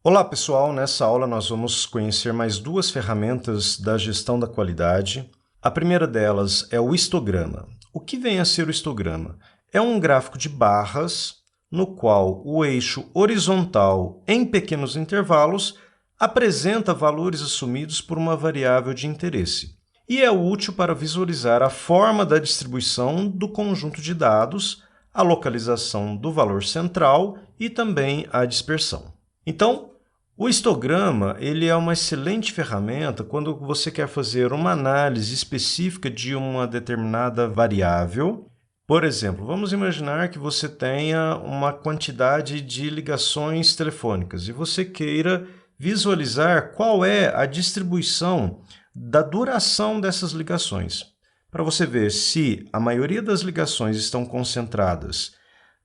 Olá pessoal, nessa aula nós vamos conhecer mais duas ferramentas da gestão da qualidade. A primeira delas é o histograma. O que vem a ser o histograma? É um gráfico de barras no qual o eixo horizontal em pequenos intervalos apresenta valores assumidos por uma variável de interesse e é útil para visualizar a forma da distribuição do conjunto de dados, a localização do valor central e também a dispersão. Então, o histograma ele é uma excelente ferramenta quando você quer fazer uma análise específica de uma determinada variável. Por exemplo, vamos imaginar que você tenha uma quantidade de ligações telefônicas e você queira visualizar qual é a distribuição da duração dessas ligações, para você ver se a maioria das ligações estão concentradas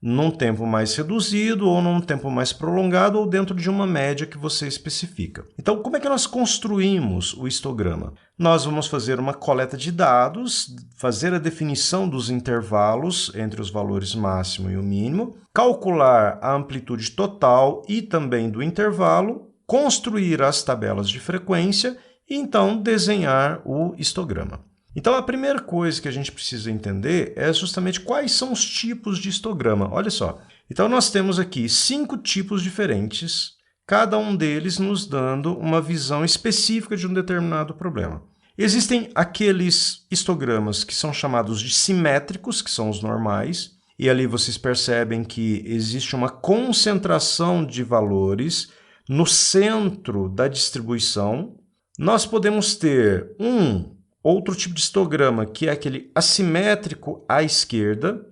num tempo mais reduzido ou num tempo mais prolongado ou dentro de uma média que você especifica. Então, como é que nós construímos o histograma? Nós vamos fazer uma coleta de dados, fazer a definição dos intervalos entre os valores máximo e o mínimo, calcular a amplitude total e também do intervalo, construir as tabelas de frequência e então desenhar o histograma. Então, a primeira coisa que a gente precisa entender é justamente quais são os tipos de histograma. Olha só. Então, nós temos aqui 5 tipos diferentes, cada um deles nos dando uma visão específica de um determinado problema. Existem aqueles histogramas que são chamados de simétricos, que são os normais, e ali vocês percebem que existe uma concentração de valores no centro da distribuição. Nós podemos ter outro tipo de histograma, que é aquele assimétrico à esquerda.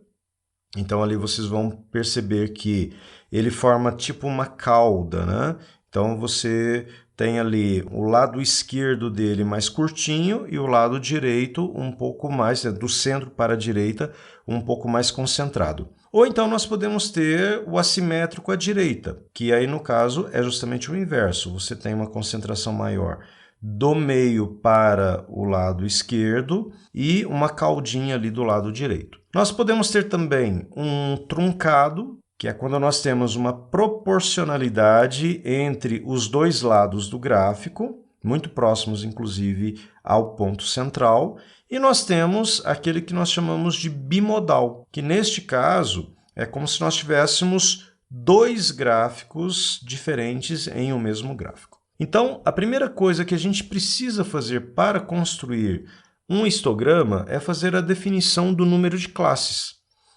Então, ali vocês vão perceber que ele forma tipo uma cauda, né? Então, você tem ali o lado esquerdo dele mais curtinho e o lado direito um pouco mais, do centro para a direita, um pouco mais concentrado. Ou então nós podemos ter o assimétrico à direita, que aí no caso é justamente o inverso. Você tem uma concentração maior do meio para o lado esquerdo e uma caudinha ali do lado direito. Nós podemos ter também um truncado, que é quando nós temos uma proporcionalidade entre os dois lados do gráfico, muito próximos, inclusive, ao ponto central, e nós temos aquele que nós chamamos de bimodal, que neste caso é como se nós tivéssemos dois gráficos diferentes em um mesmo gráfico. Então, a primeira coisa que a gente precisa fazer para construir um histograma é fazer a definição do número de classes.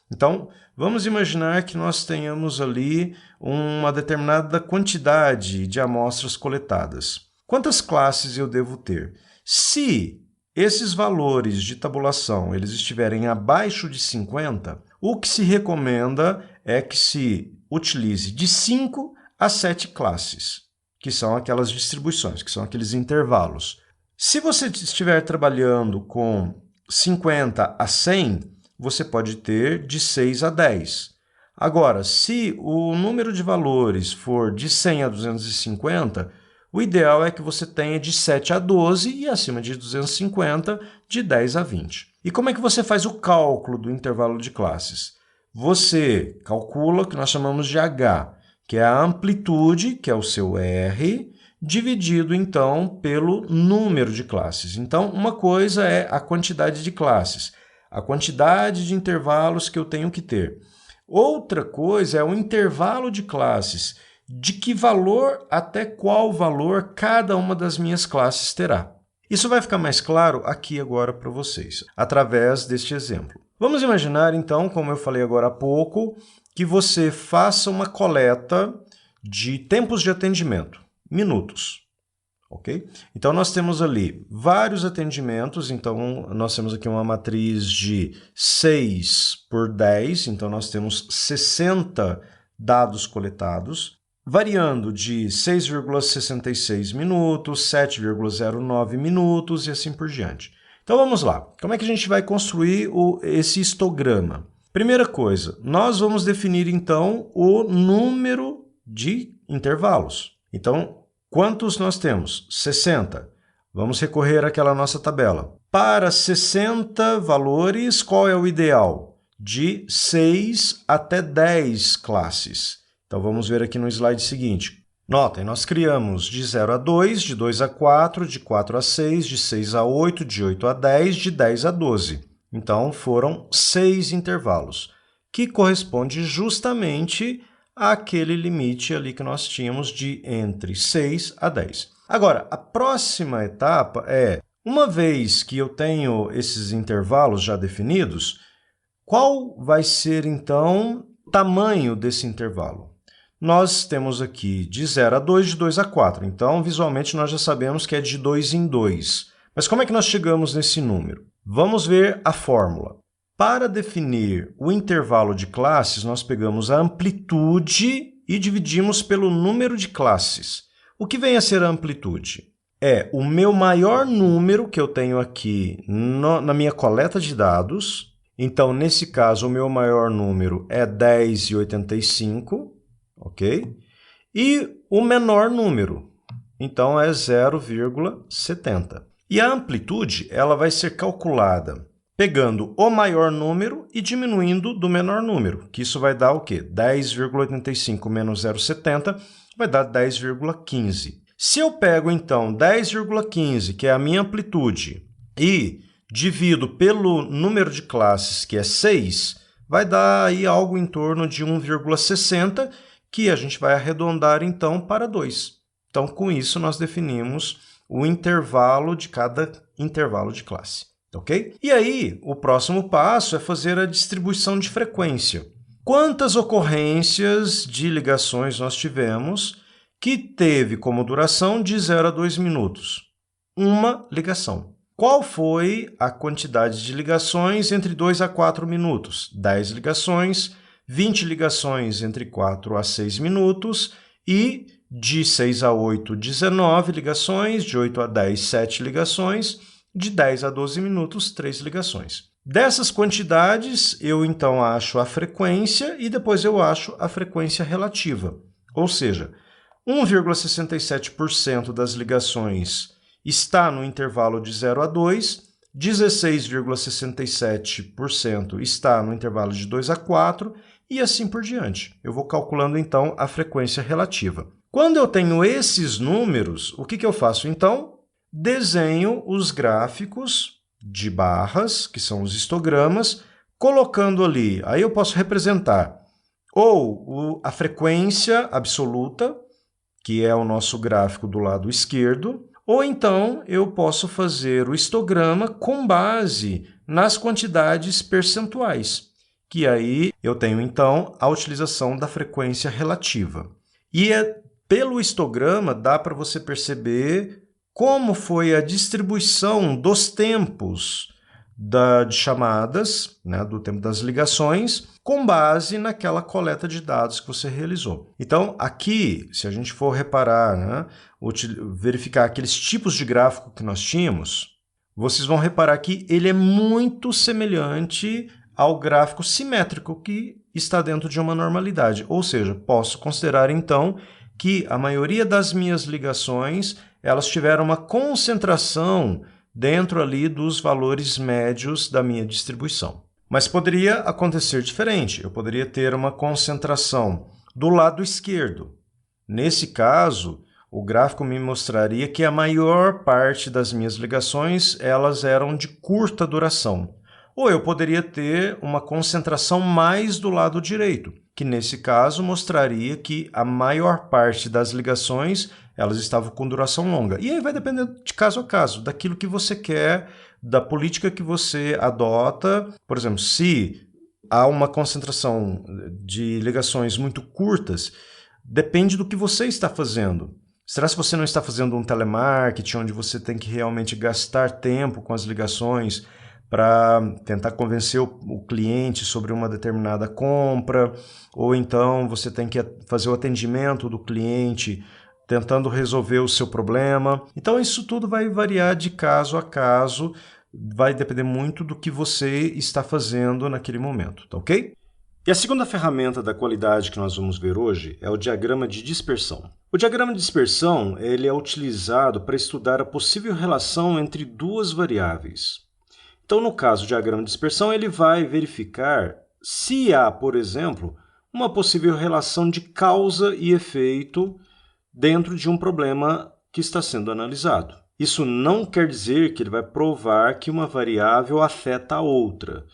Então, vamos imaginar que nós tenhamos ali uma determinada quantidade de amostras coletadas. Quantas classes eu devo ter? Se esses valores de tabulação eles estiverem abaixo de 50, o que se recomenda é que se utilize de 5 a 7 classes, que são aquelas distribuições, que são aqueles intervalos. Se você estiver trabalhando com 50 a 100, você pode ter de 6 a 10. Agora, se o número de valores for de 100 a 250, o ideal é que você tenha de 7 a 12 e acima de 250, de 10 a 20. E como é que você faz o cálculo do intervalo de classes? Você calcula o que nós chamamos de H, que é a amplitude, que é o seu R, dividido, então, pelo número de classes. Então, uma coisa é a quantidade de classes, a quantidade de intervalos que eu tenho que ter. Outra coisa é o intervalo de classes, de que valor até qual valor cada uma das minhas classes terá. Isso vai ficar mais claro aqui agora para vocês, através deste exemplo. Vamos imaginar, então, como eu falei agora há pouco, que você faça uma coleta de tempos de atendimento, minutos, ok? Então, nós temos ali vários atendimentos, então nós temos aqui uma matriz de 6 por 10, então nós temos 60 dados coletados, variando de 6,66 minutos, 7,09 minutos e assim por diante. Então, vamos lá. Como é que a gente vai construir esse histograma? Primeira coisa, nós vamos definir, então, o número de intervalos. Então, quantos nós temos? 60. Vamos recorrer àquela nossa tabela. Para 60 valores, qual é o ideal? De 6 até 10 classes. Então, vamos ver aqui no slide seguinte. Notem, nós criamos de 0 a 2, de 2 a 4, de 4 a 6, de 6 a 8, de 8 a 10, de 10 a 12. Então, foram 6 intervalos, que corresponde justamente àquele limite ali que nós tínhamos de entre 6 a 10. Agora, a próxima etapa é, uma vez que eu tenho esses intervalos já definidos, qual vai ser, então, o tamanho desse intervalo? Nós temos aqui de 0 a 2, de 2 a 4. Então, visualmente, nós já sabemos que é de 2 em 2. Mas como é que nós chegamos nesse número? Vamos ver a fórmula. Para definir o intervalo de classes, nós pegamos a amplitude e dividimos pelo número de classes. O que vem a ser a amplitude? É o meu maior número que eu tenho aqui na minha coleta de dados. Então, nesse caso, o meu maior número é 10,85. Ok? E o menor número, então, é 0,70. E a amplitude ela vai ser calculada pegando o maior número e diminuindo do menor número, que isso vai dar o quê? 10,85 menos 0,70 vai dar 10,15. Se eu pego, então, 10,15, que é a minha amplitude, e divido pelo número de classes, que é 6, vai dar aí algo em torno de 1,60, que a gente vai arredondar, então, para 2. Então, com isso, nós definimos o intervalo de cada intervalo de classe. Ok? E aí, o próximo passo é fazer a distribuição de frequência. Quantas ocorrências de ligações nós tivemos que teve como duração de 0 a 2 minutos? Uma ligação. Qual foi a quantidade de ligações entre 2 a 4 minutos? 10 ligações. 20 ligações entre 4 a 6 minutos e de 6 a 8, 19 ligações, de 8 a 10, 7 ligações, de 10 a 12 minutos, 3 ligações. Dessas quantidades, eu então acho a frequência e depois eu acho a frequência relativa. Ou seja, 1,67% das ligações está no intervalo de 0 a 2, 16,67% está no intervalo de 2 a 4, e assim por diante. Eu vou calculando, então, a frequência relativa. Quando eu tenho esses números, o que eu faço, então? Desenho os gráficos de barras, que são os histogramas, colocando ali. Aí eu posso representar ou a frequência absoluta, que é o nosso gráfico do lado esquerdo, ou então eu posso fazer o histograma com base nas quantidades percentuais, que aí eu tenho, então, a utilização da frequência relativa. E pelo histograma dá para você perceber como foi a distribuição dos tempos de chamadas, né, do tempo das ligações, com base naquela coleta de dados que você realizou. Então, aqui, se a gente for reparar, né, verificar aqueles tipos de gráfico que nós tínhamos, vocês vão reparar que ele é muito semelhante ao gráfico simétrico que está dentro de uma normalidade. Ou seja, posso considerar, então, que a maioria das minhas ligações elas tiveram uma concentração dentro ali dos valores médios da minha distribuição. Mas poderia acontecer diferente. Eu poderia ter uma concentração do lado esquerdo. Nesse caso, o gráfico me mostraria que a maior parte das minhas ligações elas eram de curta duração. Ou eu poderia ter uma concentração mais do lado direito, que nesse caso mostraria que a maior parte das ligações elas estavam com duração longa. E aí vai depender de caso a caso, daquilo que você quer, da política que você adota. Por exemplo, se há uma concentração de ligações muito curtas, depende do que você está fazendo. Será se você não está fazendo um telemarketing, onde você tem que realmente gastar tempo com as ligações para tentar convencer o cliente sobre uma determinada compra, ou então você tem que fazer o atendimento do cliente tentando resolver o seu problema. Então, isso tudo vai variar de caso a caso, vai depender muito do que você está fazendo naquele momento, tá ok? E a segunda ferramenta da qualidade que nós vamos ver hoje é o diagrama de dispersão. O diagrama de dispersão ele é utilizado para estudar a possível relação entre duas variáveis. Então, no caso do diagrama de dispersão, ele vai verificar se há, por exemplo, uma possível relação de causa e efeito dentro de um problema que está sendo analisado. Isso não quer dizer que ele vai provar que uma variável afeta a outra,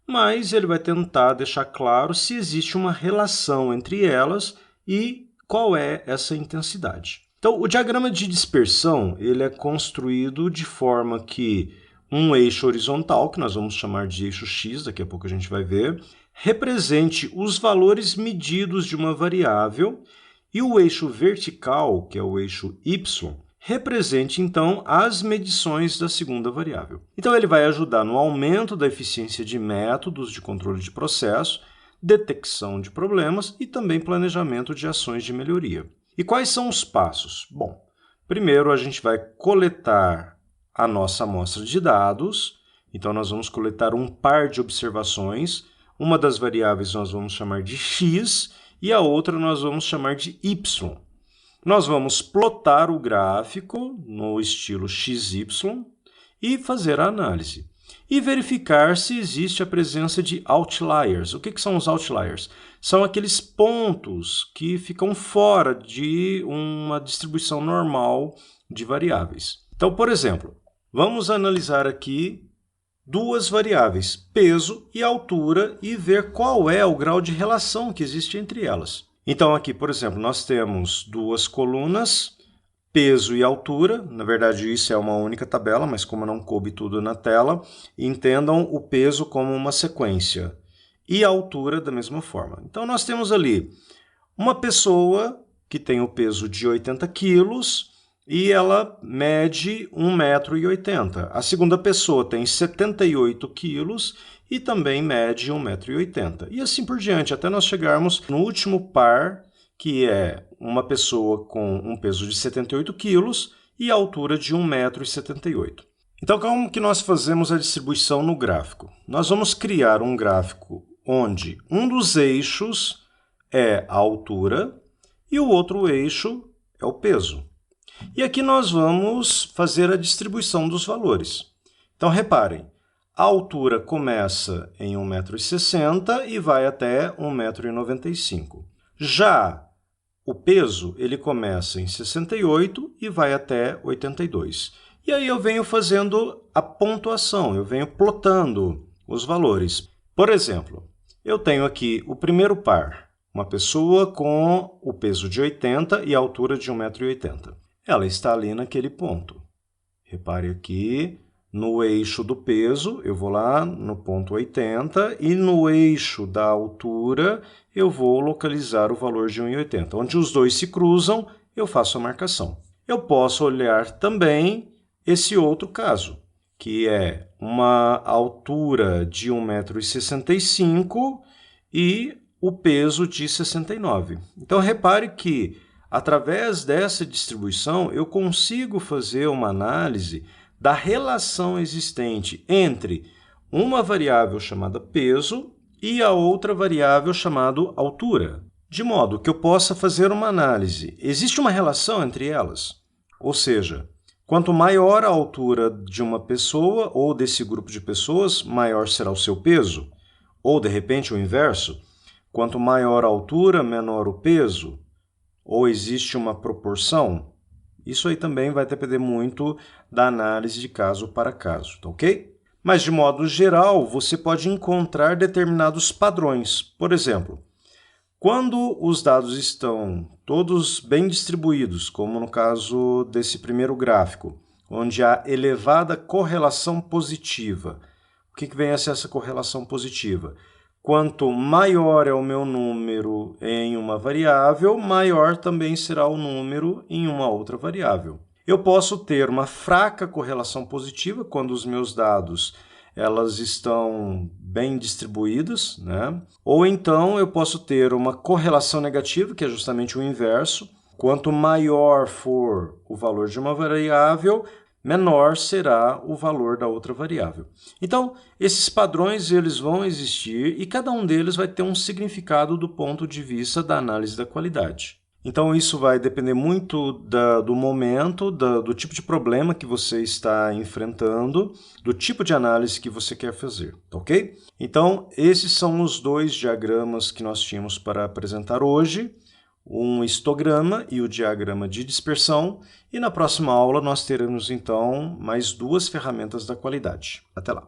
mas ele vai tentar deixar claro se existe uma relação entre elas e qual é essa intensidade. Então, o diagrama de dispersão ele é construído de forma que um eixo horizontal, que nós vamos chamar de eixo x, daqui a pouco a gente vai ver, represente os valores medidos de uma variável e o eixo vertical, que é o eixo y, represente, então, as medições da segunda variável. Então, ele vai ajudar no aumento da eficiência de métodos de controle de processo, detecção de problemas e também planejamento de ações de melhoria. E quais são os passos? Bom, primeiro a gente vai coletar a nossa amostra de dados. Então, nós vamos coletar um par de observações. Uma das variáveis nós vamos chamar de x e a outra nós vamos chamar de y. Nós vamos plotar o gráfico no estilo XY e fazer a análise. E verificar se existe a presença de outliers. O que são os outliers? São aqueles pontos que ficam fora de uma distribuição normal de variáveis. Então, por exemplo, vamos analisar aqui duas variáveis, peso e altura, e ver qual é o grau de relação que existe entre elas. Então, aqui, por exemplo, nós temos duas colunas, peso e altura. Na verdade, isso é uma única tabela, mas como não coube tudo na tela, entendam o peso como uma sequência e a altura da mesma forma. Então, nós temos ali uma pessoa que tem o peso de 80 quilos e ela mede 1,80 m. A segunda pessoa tem 78 quilos e também mede 1,80 m. E assim por diante, até nós chegarmos no último par, que é uma pessoa com um peso de 78 quilos e a altura de 1,78 m. Então, como que nós fazemos a distribuição no gráfico? Nós vamos criar um gráfico onde um dos eixos é a altura e o outro eixo é o peso. E aqui nós vamos fazer a distribuição dos valores. Então, reparem, a altura começa em 1,60 m e vai até 1,95 m. Já o peso, ele começa em 68 e vai até 82. E aí eu venho fazendo a pontuação, eu venho plotando os valores. Por exemplo, eu tenho aqui o primeiro par, uma pessoa com o peso de 80 e a altura de 1,80 m. Ela está ali naquele ponto. Repare aqui, no eixo do peso, eu vou lá no ponto 80 e no eixo da altura eu vou localizar o valor de 1,80. Onde os dois se cruzam, eu faço a marcação. Eu posso olhar também esse outro caso, que é uma altura de 1,65 m e o peso de 69. Então, repare que, através dessa distribuição, eu consigo fazer uma análise da relação existente entre uma variável chamada peso e a outra variável chamada altura, de modo que eu possa fazer uma análise. Existe uma relação entre elas? Ou seja, quanto maior a altura de uma pessoa ou desse grupo de pessoas, maior será o seu peso? Ou, de repente, o inverso? Quanto maior a altura, menor o peso? Ou existe uma proporção? Isso aí também vai depender muito da análise de caso para caso, tá ok? Mas, de modo geral, você pode encontrar determinados padrões. Por exemplo, quando os dados estão todos bem distribuídos, como no caso desse primeiro gráfico, onde há elevada correlação positiva. O que vem a ser essa correlação positiva? Quanto maior é o meu número em uma variável, maior também será o número em uma outra variável. Eu posso ter uma fraca correlação positiva quando os meus dados elas estão bem distribuídas, né? Ou então eu posso ter uma correlação negativa, que é justamente o inverso. Quanto maior for o valor de uma variável, menor será o valor da outra variável. Então, esses padrões eles vão existir e cada um deles vai ter um significado do ponto de vista da análise da qualidade. Então, isso vai depender muito do momento, do tipo de problema que você está enfrentando, do tipo de análise que você quer fazer, ok? Então, esses são os dois diagramas que nós tínhamos para apresentar hoje. um histograma e o diagrama de dispersão, e na próxima aula nós teremos, então, mais duas ferramentas da qualidade. Até lá!